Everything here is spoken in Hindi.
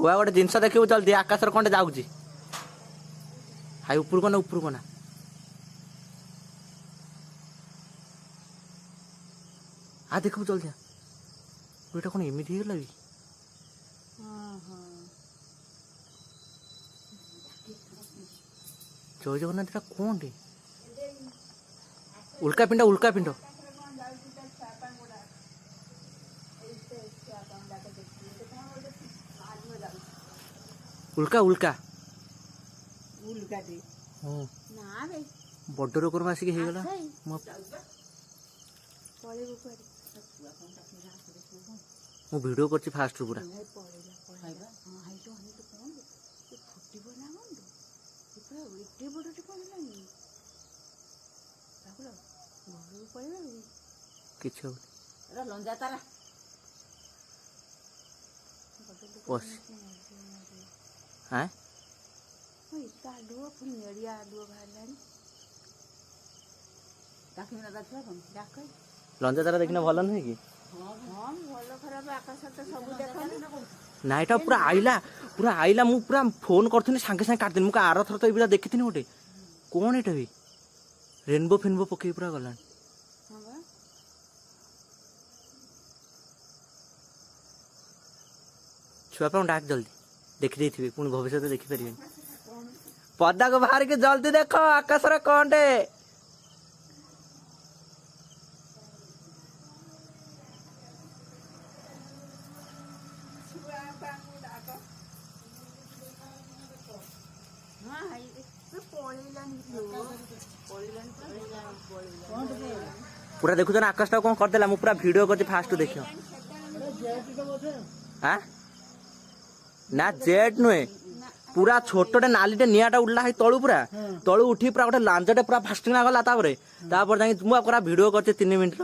बुआ गोटे जिनस देखिए जल्दी आकाश कौन जाऊँगी हाई ऊपर को ना आ देखो जल्दी बुढ़ा कौन एमती होगा कि जय जगन्नाथ कौन टे उल्का पिंड उल्का बड़ रोग आसिक होगला मु वीडियो कर फास्ट पूरा किछ हाँ लंजा तारा देखना भल नुहे कि ना यहाँ पूरा आइला मु पूरा फोन करी सागे सागे काटदी मुझे आर थर तो ये देखी गोटे कौन यहाँ भी रेनबो फेनबो पकई पूरा गला छुआ डाक जल्दी देखी दे पुणी भविष्य देखिपारे पदा को बाहर के जल्दी देख आकाश कौन टे पूरा देखुन आकाश कौन करदेला मु पूरा वीडियो कर फास्ट देखियो हाँ ना जेट नुहे पूरा छोटे नालीटे निआटा उड़ला है तलू पूरा तलू उठी पूरा गोटे लांजटे पूरा फास्टिंग गला तापर जाए पूरा वीडियो कर 3 मिनट